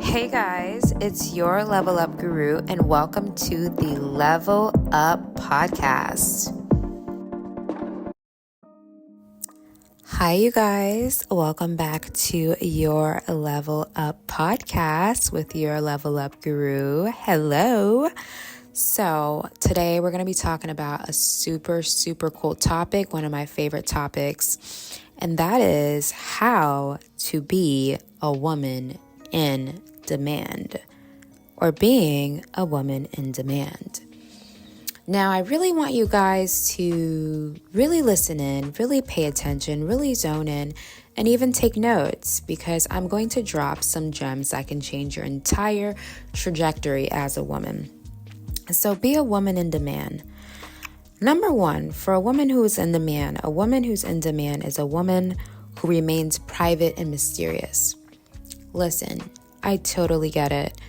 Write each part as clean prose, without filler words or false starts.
Hey guys, it's your Level Up Guru, and welcome to the Level Up Podcast. Hi, you guys. Welcome back to your Level Up Podcast with your Level Up Guru. Hello. So today we're going to be talking about a super cool topic, one of my favorite topics, and that is how to be a woman in demand, or being a woman in demand. Now, I really want you guys to really listen in, really pay attention, really zone in, and even take notes, because I'm going to drop some gems that can change your entire trajectory as a woman. So be a woman in demand. Number one, for a woman who is in demand, a woman who's in demand is a woman who remains private and mysterious. Listen, I totally get it.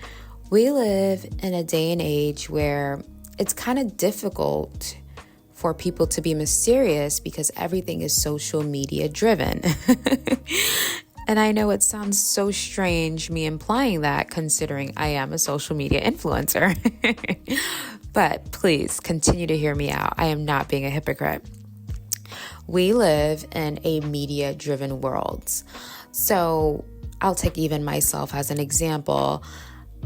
We live in a day and age where it's kind of difficult for people to be mysterious because everything is social media driven. And I know it sounds so strange, me implying that, considering I am a social media influencer. But please continue to hear me out. I am not being a hypocrite. We live in a media driven world. So I'll take even myself as an example.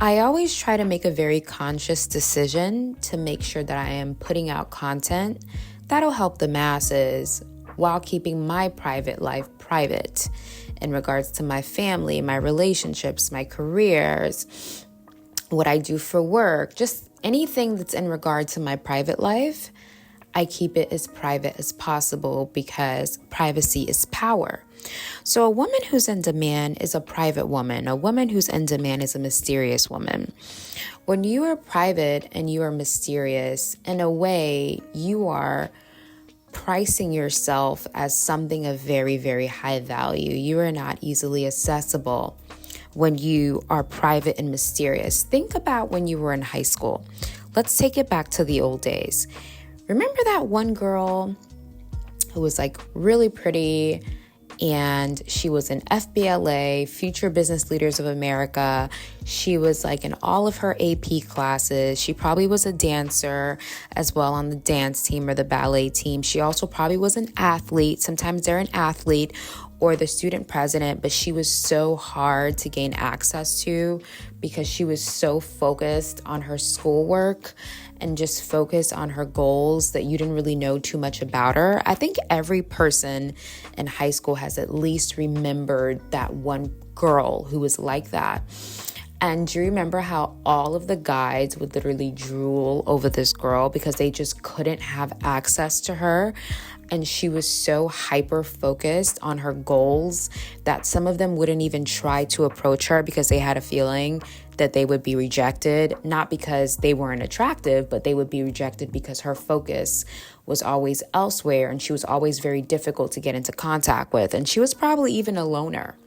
I always try to make a very conscious decision to make sure that I am putting out content that'll help the masses while keeping my private life private in regards to my family, my relationships, my careers, what I do for work, just anything that's in regard to my private life. I keep it as private as possible because privacy is power. So a woman who's in demand is a private woman. A woman who's in demand is a mysterious woman. When you are private and you are mysterious, in a way, you are pricing yourself as something of very high value. You are not easily accessible when you are private and mysterious. Think about when you were in high school. Let's take it back to the old days. Remember that one girl who was like really pretty, and she was in FBLA, Future Business Leaders of America. She was like in all of her AP classes. She probably was a dancer as well on the dance team or the ballet team. She also probably was an athlete. Sometimes they're an athlete or the student president, but she was so hard to gain access to because she was so focused on her schoolwork and just focused on her goals that you didn't really know too much about her. I think every person in high school has at least remembered that one girl who was like that. And do you remember how all of the guys would literally drool over this girl because they just couldn't have access to her? And she was so hyper focused on her goals that some of them wouldn't even try to approach her because they had a feeling that they would be rejected, not because they weren't attractive, but they would be rejected because her focus was always elsewhere and she was always very difficult to get into contact with. And she was probably even a loner.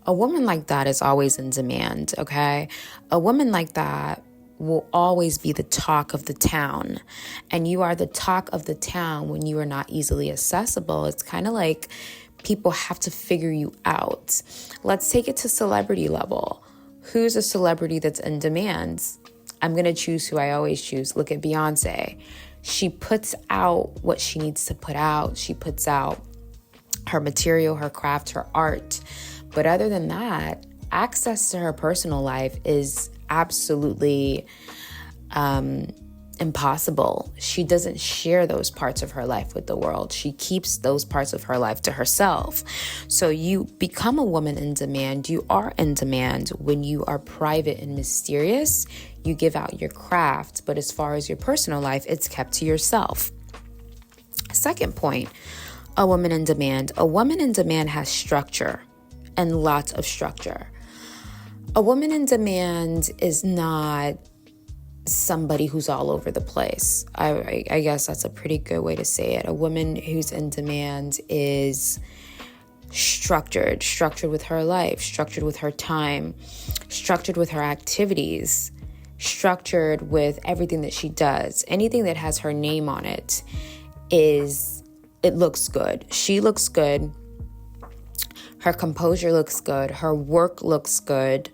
A woman like that is always in demand, okay? A woman like that will always be the talk of the town. And you are the talk of the town when you are not easily accessible. It's kind of like people have to figure you out. Let's take it to celebrity level. Who's a celebrity that's in demand? I'm going to choose who I always choose. Look at Beyonce. She puts out what she needs to put out. She puts out her material, her craft, her art. But other than that, access to her personal life is absolutely impossible. She doesn't share those parts of her life with the world. She keeps those parts of her life to herself. So you become a woman in demand. You are in demand when you are private and mysterious. You give out your craft, but as far as your personal life, it's kept to yourself. Second point, a woman in demand. A woman in demand has structure, and lots of structure. A woman in demand is not somebody who's all over the place. I guess that's a pretty good way to say it. A woman who's in demand is structured with her life, structured with her time, structured with her activities, structured with everything that she does. Anything that has her name on it looks good. She looks good. Her composure looks good. Her work looks good.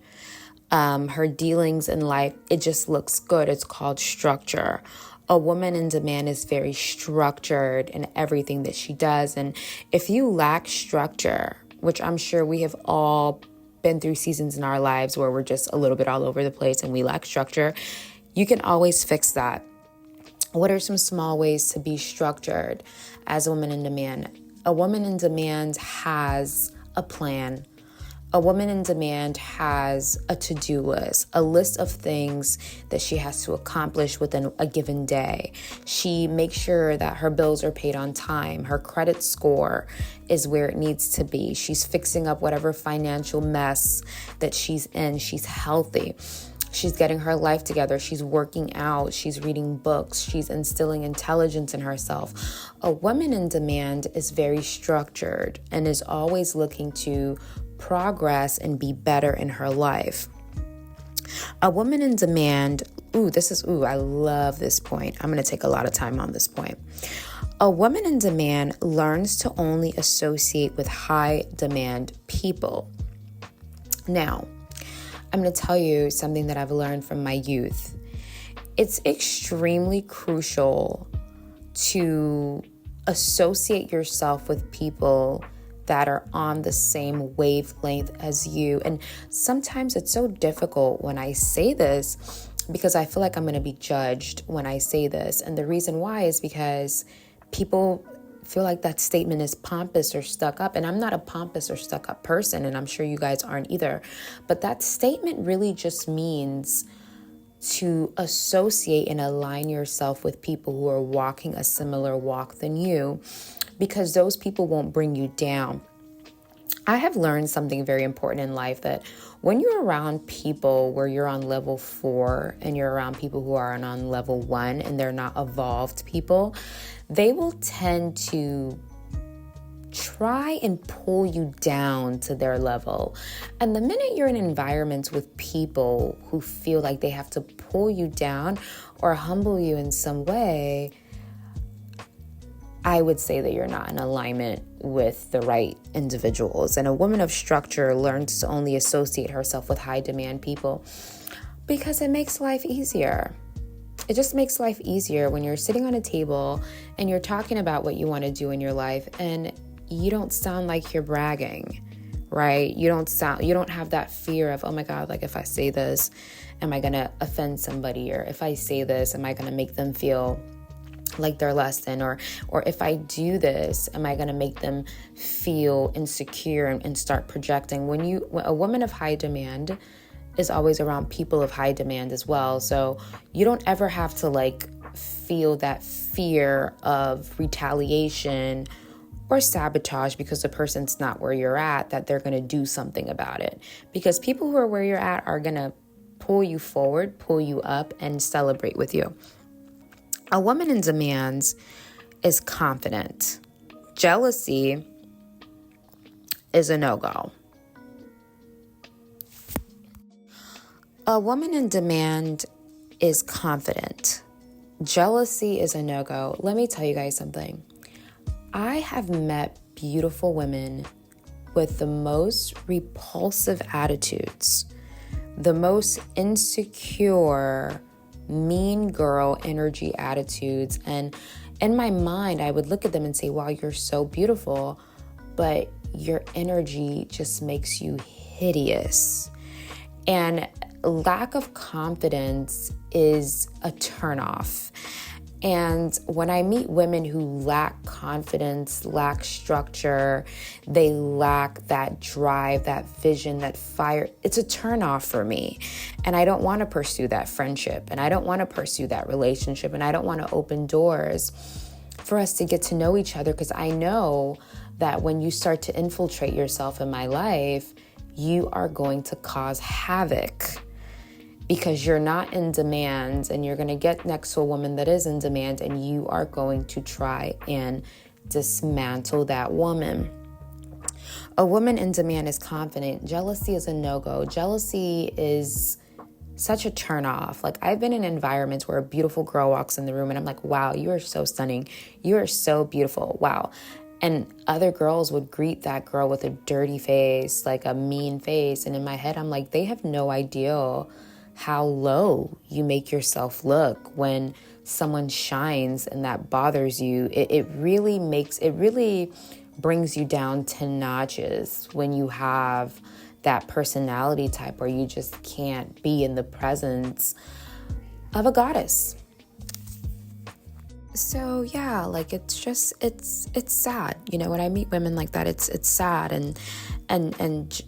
her dealings in life, it just looks good. It's called structure. A woman in demand is very structured in everything that she does. And if you lack structure, which I'm sure we have all been through seasons in our lives where we're just a little bit all over the place and we lack structure, you can always fix that. What are some small ways to be structured as a woman in demand? A woman in demand has a plan. A woman in demand has a to-do list, a list of things that she has to accomplish within a given day. She makes sure that her bills are paid on time. Her credit score is where it needs to be. She's fixing up whatever financial mess that she's in. She's healthy. She's getting her life together. She's working out. She's reading books. She's instilling intelligence in herself. A woman in demand is very structured and is always looking to progress and be better in her life. A woman in demand, I love this point. I'm going to take a lot of time on this point. A woman in demand learns to only associate with high demand people. Now, I'm going to tell you something that I've learned from my youth. It's extremely crucial to associate yourself with people that are on the same wavelength as you. And sometimes it's so difficult when I say this because I feel like I'm going to be judged when I say this. And the reason why is because people feel like that statement is pompous or stuck up. And I'm not a pompous or stuck up person, and I'm sure you guys aren't either. But that statement really just means to associate and align yourself with people who are walking a similar walk than you, because those people won't bring you down. I have learned something very important in life, that when you're around people where you're on level 4 and you're around people who are on level 1 and they're not evolved people, they will tend to try and pull you down to their level. And the minute you're in environments with people who feel like they have to pull you down or humble you in some way, I would say that you're not in alignment with the right individuals. And a woman of structure learns to only associate herself with high demand people because it makes life easier. It just makes life easier when you're sitting on a table and you're talking about what you want to do in your life, and you don't sound like you're bragging, right? You don't have that fear of, oh my God, like if I say this, am I going to offend somebody? Or if I say this, am I going to make them feel like they're less than, or if I do this, am I going to make them feel insecure and start projecting? When a woman of high demand is always around people of high demand as well. So you don't ever have to feel that fear of retaliation or sabotage because the person's not where you're at, that they're going to do something about it. Because people who are where you're at are going to pull you forward, pull you up, and celebrate with you. A woman in demand is confident. Jealousy is a no-go. A woman in demand is confident. Jealousy is a no-go. Let me tell you guys something. I have met beautiful women with the most repulsive attitudes, the most insecure, mean girl energy attitudes. And in my mind, I would look at them and say, wow, you're so beautiful, but your energy just makes you hideous. And lack of confidence is a turnoff. And when I meet women who lack confidence, lack structure, they lack that drive, that vision, that fire, it's a turnoff for me. And I don't want to pursue that friendship, and I don't want to pursue that relationship, and I don't want to open doors for us to get to know each other, because I know that when you start to infiltrate yourself in my life, you are going to cause havoc. Because you're not in demand, and you're going to get next to a woman that is in demand, and you are going to try and dismantle that woman. A woman in demand is confident. Jealousy is a no-go. Jealousy is such a turn-off. I've been in environments where a beautiful girl walks in the room and I'm like, wow, you are so stunning. You are so beautiful. Wow. And other girls would greet that girl with a dirty face, like a mean face. And in my head, I'm like, they have no idea how low you make yourself look when someone shines and that bothers you. It really brings you down 10 notches when you have that personality type where you just can't be in the presence of a goddess. So yeah, like it's sad. When I meet women like that, it's sad, and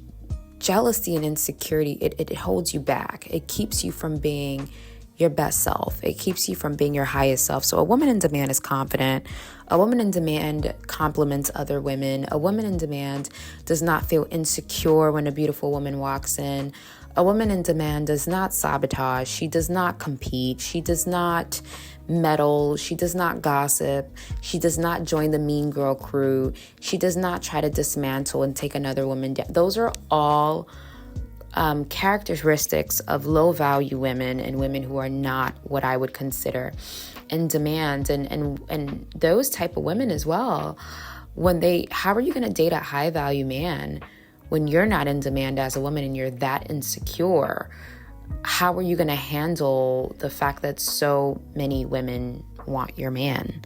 jealousy and insecurity, it holds you back. It keeps you from being your best self. It keeps you from being your highest self. So a woman in demand is confident. A woman in demand compliments other women. A woman in demand does not feel insecure when a beautiful woman walks in. A woman in demand does not sabotage. She does not compete. She does not meddle. She does not gossip. She does not join the mean girl crew. She does not try to dismantle and take another woman down. Those are all characteristics of low value women and women who are not what I would consider in demand. And those type of women as well, how are you going to date a high value man when you're not in demand as a woman and you're that insecure? How are you going to handle the fact that so many women want your man?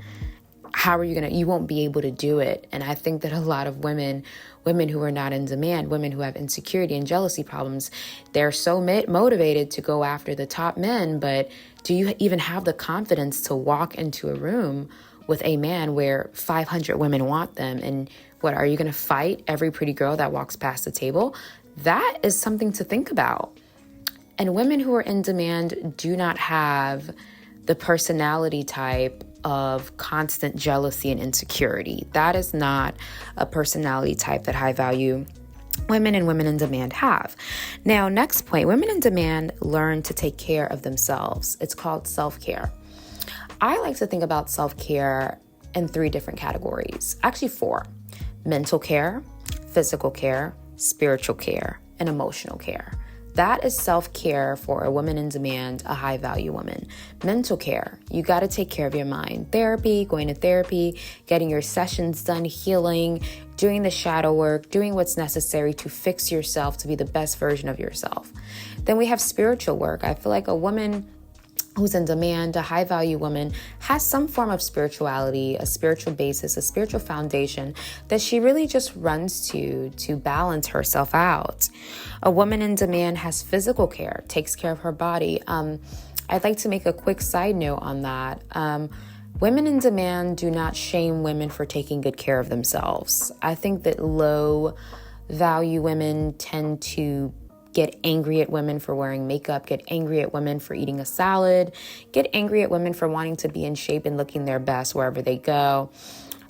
How are you won't be able to do it. And I think that a lot of women who are not in demand, women who have insecurity and jealousy problems, they're so motivated to go after the top men. But do you even have the confidence to walk into a room with a man where 500 women want them? And what, are you going to fight every pretty girl that walks past the table? That is something to think about. And women who are in demand do not have the personality type of constant jealousy and insecurity. That is not a personality type that high value women and women in demand have. Now, next point, women in demand learn to take care of themselves. It's called self-care. I like to think about self-care in 3 different categories, actually 4: mental care, physical care, spiritual care, and emotional care. That is self-care for a woman in demand, a high-value woman. Mental care, you got to take care of your mind. Therapy, going to therapy, getting your sessions done, healing, doing the shadow work, doing what's necessary to fix yourself to be the best version of yourself. Then we have spiritual work. I feel like a woman who's in demand, a high-value woman, has some form of spirituality, a spiritual basis, a spiritual foundation that she really just runs to balance herself out. A woman in demand has physical care, takes care of her body. I'd like to make a quick side note on that. Women in demand do not shame women for taking good care of themselves. I think that low-value women tend to get angry at women for wearing makeup, get angry at women for eating a salad, get angry at women for wanting to be in shape and looking their best wherever they go.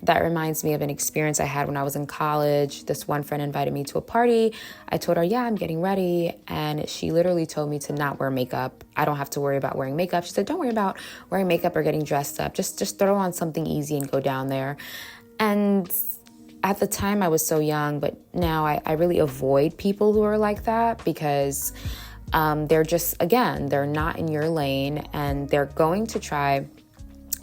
That reminds me of an experience I had when I was in college. This one friend invited me to a party. I told her, yeah, I'm getting ready. And she literally told me to not wear makeup. I don't have to worry about wearing makeup. She said, don't worry about wearing makeup or getting dressed up. Just throw on something easy and go down there. And at the time I was so young, but now I really avoid people who are like that because they're just, again, they're not in your lane and they're going to try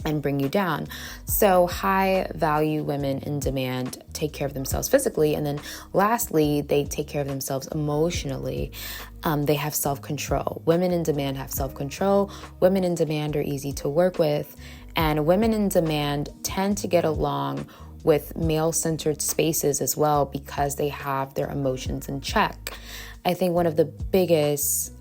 and bring you down. So high value women in demand take care of themselves physically. And then lastly, they take care of themselves emotionally. They have self-control. Women in demand have self-control. Women in demand are easy to work with. And women in demand tend to get along with male-centered spaces as well because they have their emotions in check. I think one of the biggest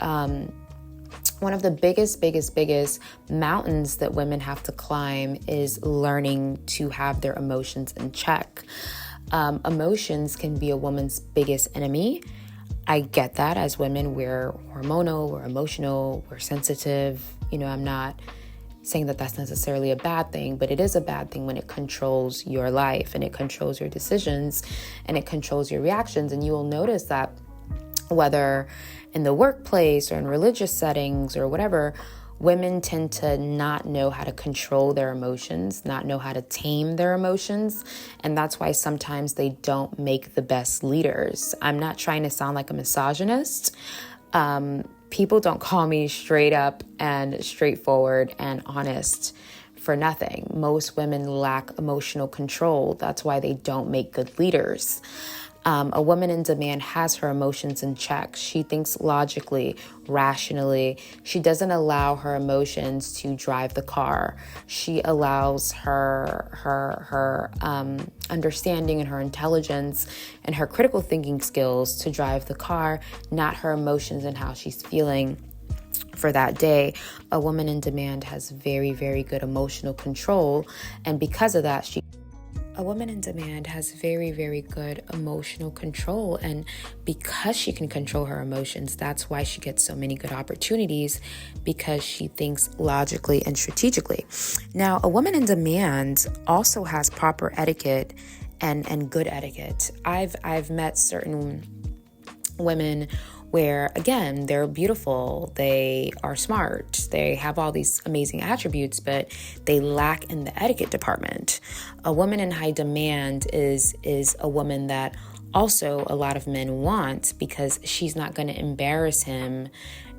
mountains that women have to climb is learning to have their emotions in check. Emotions can be a woman's biggest enemy. I get that. As women, we're hormonal, we're emotional, we're sensitive. I'm not saying that that's necessarily a bad thing, but it is a bad thing when it controls your life and it controls your decisions and it controls your reactions. And you will notice that whether in the workplace or in religious settings or whatever, women tend to not know how to control their emotions, not know how to tame their emotions. And that's why sometimes they don't make the best leaders. I'm not trying to sound like a misogynist. People don't call me straight up and straightforward and honest for nothing. Most women lack emotional control. That's why they don't make good leaders. A woman in demand has her emotions in check. She thinks logically, rationally. She doesn't allow her emotions to drive the car. She allows her understanding and her intelligence and her critical thinking skills to drive the car, not her emotions and how she's feeling for that day. A woman in demand has very, very good emotional control, and because of that, a woman in demand has very, very good emotional control, and because she can control her emotions, that's why she gets so many good opportunities, because she thinks logically and strategically. Now, a woman in demand also has proper etiquette and good etiquette. I've met certain women where, again, they're beautiful, they are smart, they have all these amazing attributes, but they lack in the etiquette department. A woman in high demand is a woman that also a lot of men want, because she's not going to embarrass him,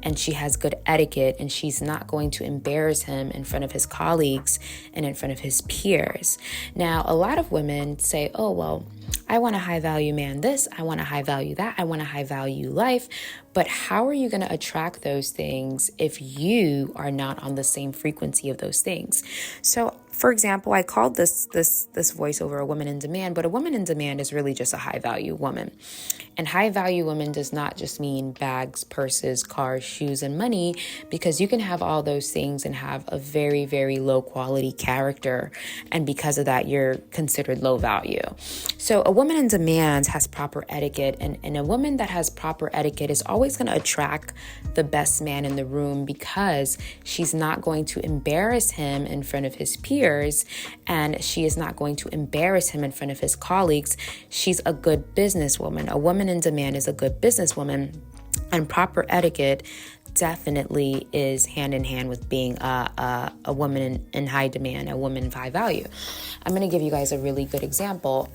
and she has good etiquette, and she's not going to embarrass him in front of his colleagues and in front of his peers. Now, a lot of women say, oh, well, I want a high value man this, I want a high value that, I want a high value life. But how are you going to attract those things if you are not on the same frequency of those things? So, for example, I called this voiceover a woman in demand, but a woman in demand is really just a high value woman. And high value woman does not just mean bags, purses, cars, shoes, and money, because you can have all those things and have a very, very low quality character. And because of that, you're considered low value. So a woman in demand has proper etiquette, and a woman that has proper etiquette is always going to attract the best man in the room, because she's not going to embarrass him in front of his peers, and she is not going to embarrass him in front of his colleagues. She's a good businesswoman. A woman in demand is a good businesswoman, and proper etiquette definitely is hand in hand with being a woman in high demand, a woman of high value. I'm going to give you guys a really good example.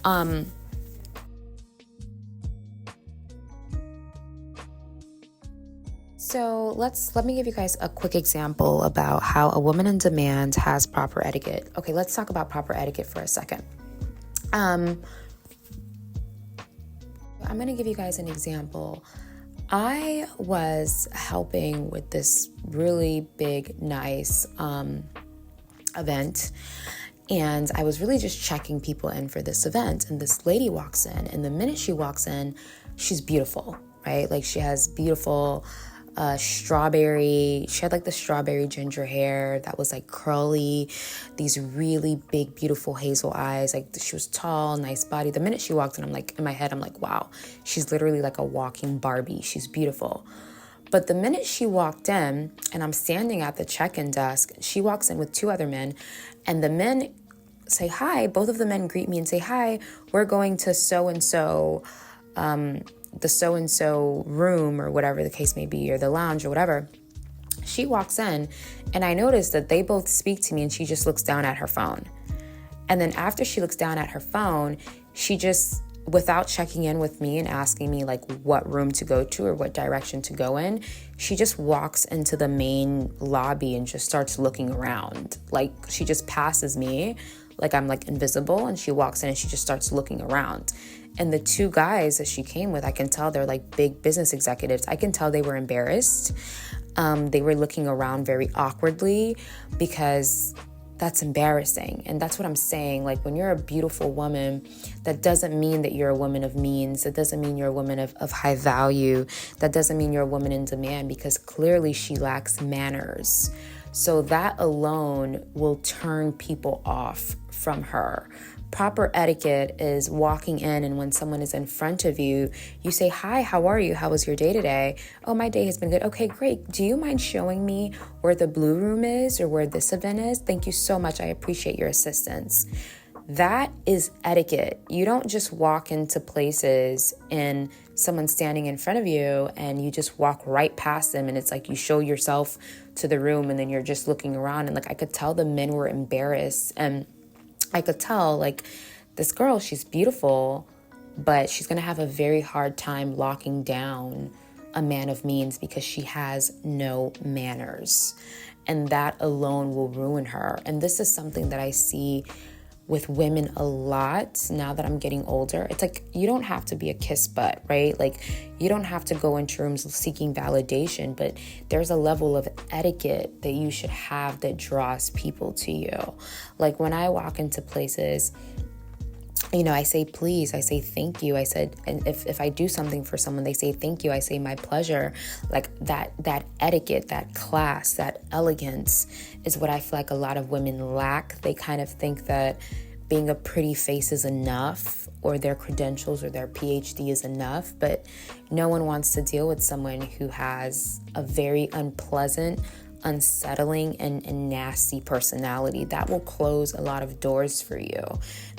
So let me give you guys a quick example about how a woman in demand has proper etiquette. Okay, let's talk about proper etiquette for a second. I'm going to give you guys an example. I was helping with this really big, nice event, and I was really just checking people in for this event. And this lady walks in, and the minute she walks in, she's beautiful, right? Like, she has beautiful she had like the strawberry ginger hair that was like curly, these really big, beautiful hazel eyes. Like, she was tall, nice body. The minute she walked in, I'm like, in my head, I'm like, wow, she's literally like a walking Barbie. She's beautiful. But the minute she walked in, and I'm standing at the check-in desk, she walks in with two other men, and the men say hi. Both of the men greet me and say, hi, we're going to so-and-so, the so-and-so room, or whatever the case may be, or the lounge or whatever. She walks in, and I noticed that they both speak to me, and she just looks down at her phone. And then after she looks down at her phone, she just, without checking in with me and asking me like what room to go to or what direction to go in, she just walks into the main lobby and just starts looking around. Like, she just passes me like I'm like invisible, and she walks in and she just starts looking around. And the two guys that she came with, I can tell they're like big business executives. I can tell they were embarrassed. They were looking around very awkwardly, because that's embarrassing. And that's what I'm saying. Like, when you're a beautiful woman, that doesn't mean that you're a woman of means. That doesn't mean you're a woman of high value. That doesn't mean you're a woman in demand, because clearly she lacks manners. So that alone will turn people off from her. Proper etiquette is walking in, and when someone is in front of you, you say, hi, how are you? How was your day today? Oh, my day has been good. Okay, great. Do you mind showing me where the blue room is or where this event is? Thank you so much. I appreciate your assistance. That is etiquette. You don't just walk into places and someone's standing in front of you and you just walk right past them, and it's like you show yourself to the room and then you're just looking around. And like, I could tell the men were embarrassed, and I could tell, like, this girl, she's beautiful, but she's going to have a very hard time locking down a man of means because she has no manners. And that alone will ruin her. And this is something that I see with women a lot now that I'm getting older. It's like, you don't have to be a kiss butt, right? Like, you don't have to go into rooms seeking validation, but there's a level of etiquette that you should have that draws people to you. Like, when I walk into places, I say please, I say thank you. I said, and if I do something for someone, they say thank you, I say my pleasure. Like that etiquette, that class, that elegance is what I feel like a lot of women lack. They kind of think that being a pretty face is enough, or their credentials or their PhD is enough, but no one wants to deal with someone who has a very unpleasant, unsettling, and nasty personality. That will close a lot of doors for you.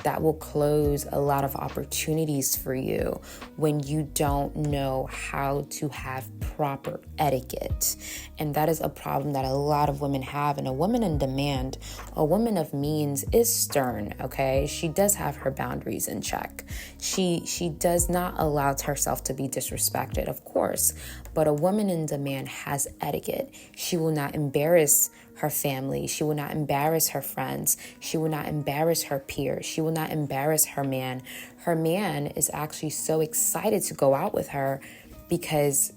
That will close a lot of opportunities for you when you don't know how to have proper etiquette. And that is a problem that a lot of women have. And a woman in demand, a woman of means, is stern, okay? She does have her boundaries in check. She does not allow herself to be disrespected, of course, but a woman in demand has etiquette. She will not embarrass her family. She will not embarrass her friends. She will not embarrass her peers. She will not embarrass her man. Her man is actually so excited to go out with her because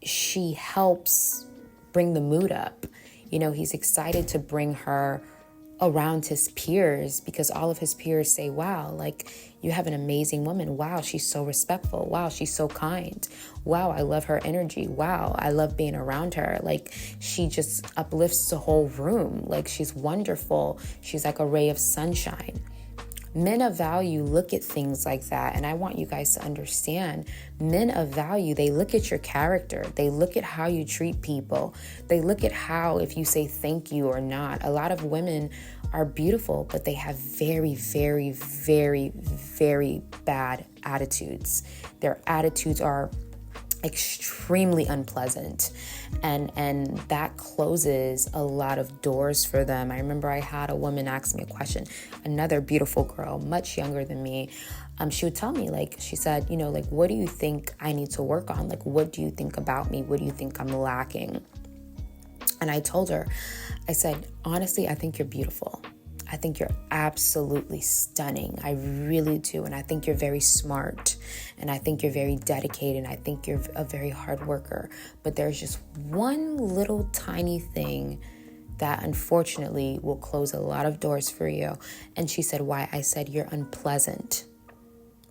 she helps bring the mood up. He's excited to bring her around his peers because all of his peers say, wow, like, you have an amazing woman. Wow, she's so respectful. Wow, she's so kind. Wow, I love her energy. Wow, I love being around her. Like, she just uplifts the whole room. Like, she's wonderful. She's like a ray of sunshine. Men of value look at things like that. And I want you guys to understand, men of value, they look at your character. They look at how you treat people. They look at how, if you say thank you or not. A lot of women are beautiful, but they have very, very, very, very bad attitudes. Their attitudes are extremely unpleasant, and that closes a lot of doors for them. I remember I had a woman ask me a question, another beautiful girl, much younger than me. She would tell me, like, she said, like, what do you think I need to work on? Like, what do you think about me? What do you think I'm lacking? And I told her, I said, honestly, I think you're beautiful. I think you're absolutely stunning. I really do. And I think you're very smart. And I think you're very dedicated. And I think you're a very hard worker. But there's just one little tiny thing that unfortunately will close a lot of doors for you. And she said, why? I said, you're unpleasant.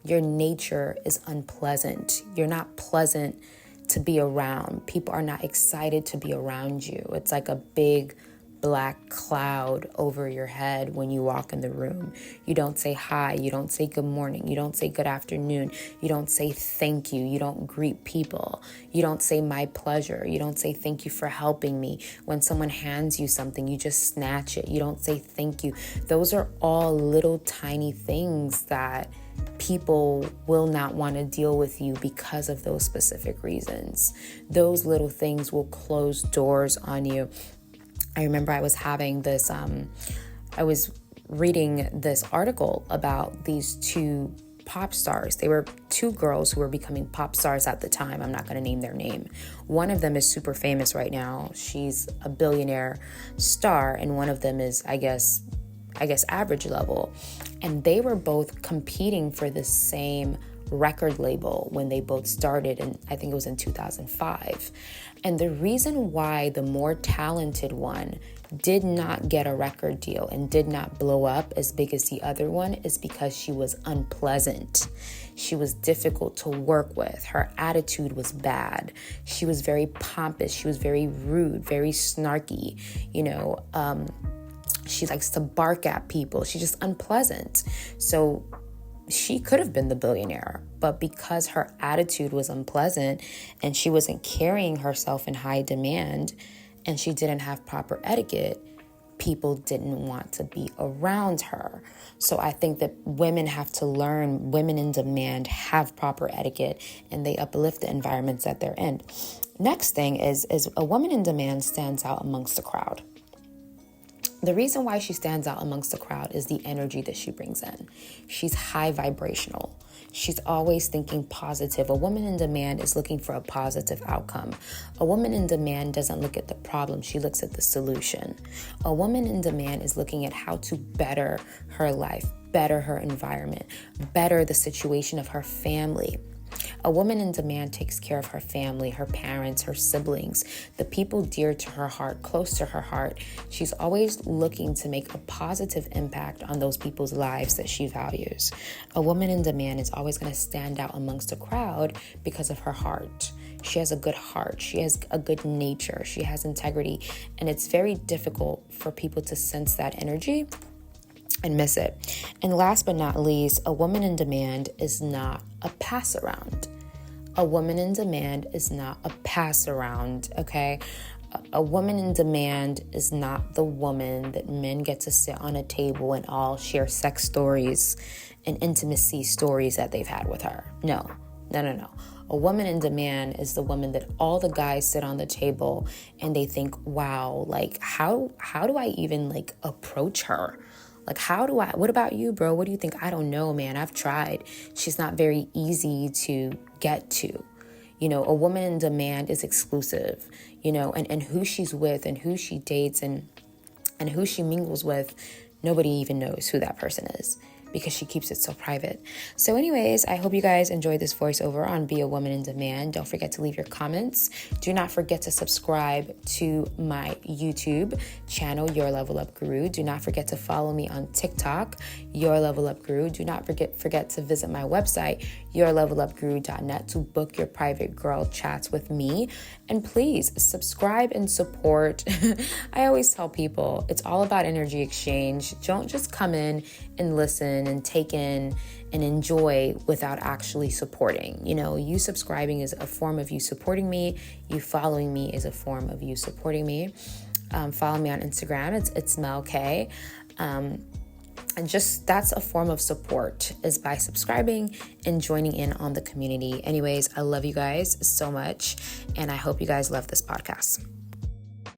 Your nature is unpleasant. You're not pleasant to be around. People are not excited to be around you. It's like a big black cloud over your head when you walk in the room. You don't say hi. You don't say good morning. You don't say good afternoon. You don't say thank you. You don't greet people. You don't say my pleasure. You don't say thank you for helping me. When someone hands you something, you just snatch it. You don't say thank you. Those are all little tiny things that people will not want to deal with you because of those specific reasons. Those little things will close doors on you. I remember I was having this, I was reading this article about these two pop stars. They were two girls who were becoming pop stars at the time. I'm not going to name their name. One of them is super famous right now. She's a billionaire star, and one of them is, I guess average level. And they were both competing for the same record label when they both started, and I think it was in 2005. And the reason why the more talented one did not get a record deal and did not blow up as big as the other one is because she was unpleasant. She was difficult to work with. Her attitude was bad. She was very pompous. She was very rude, very snarky. She likes to bark at people. She's just unpleasant. So she could have been the billionaire, but because her attitude was unpleasant and she wasn't carrying herself in high demand and she didn't have proper etiquette, people didn't want to be around her. So I think that women have to learn, women in demand have proper etiquette and they uplift the environments that they're in. Next thing is a woman in demand stands out amongst the crowd. The reason why she stands out amongst the crowd is the energy that she brings in. She's high vibrational. She's always thinking positive. A woman in demand is looking for a positive outcome. A woman in demand doesn't look at the problem. She looks at the solution. A woman in demand is looking at how to better her life, better her environment, better the situation of her family. A woman in demand takes care of her family, her parents, her siblings, the people dear to her heart, close to her heart. She's always looking to make a positive impact on those people's lives that she values. A woman in demand is always going to stand out amongst the crowd because of her heart. She has a good heart. She has a good nature. She has integrity. And it's very difficult for people to sense that energy and miss it. And last but not least, a woman in demand is not a pass around. A woman in demand is not a pass around, okay? A woman in demand is not the woman that men get to sit on a table and all share sex stories and intimacy stories that they've had with her. No. A woman in demand is the woman that all the guys sit on the table and they think, wow, like how do I even like approach her? Like, what about you, bro? What do you think? I don't know, man. I've tried. She's not very easy to get to. You know, a woman in demand is exclusive, you know, and who she's with and who she dates and who she mingles with, nobody even knows who that person is because she keeps it so private. So anyways, I hope you guys enjoyed this voiceover on Be a Woman in Demand. Don't forget to leave your comments. Do not forget to subscribe to my YouTube channel, Your Level Up Guru. Do not forget to follow me on TikTok, Your Level Up Guru. Do not forget to visit my website, yourlevelupguru.net, to book your private girl chats with me. And please subscribe and support. I always tell people it's all about energy exchange. Don't just come in and listen and take in and enjoy without actually supporting. You know, you subscribing is a form of you supporting me. You following me is a form of you supporting me. Follow me on Instagram. It's Mel K. And just that's a form of support, is by subscribing and joining in on the community. Anyways, I love you guys so much, and I hope you guys love this podcast.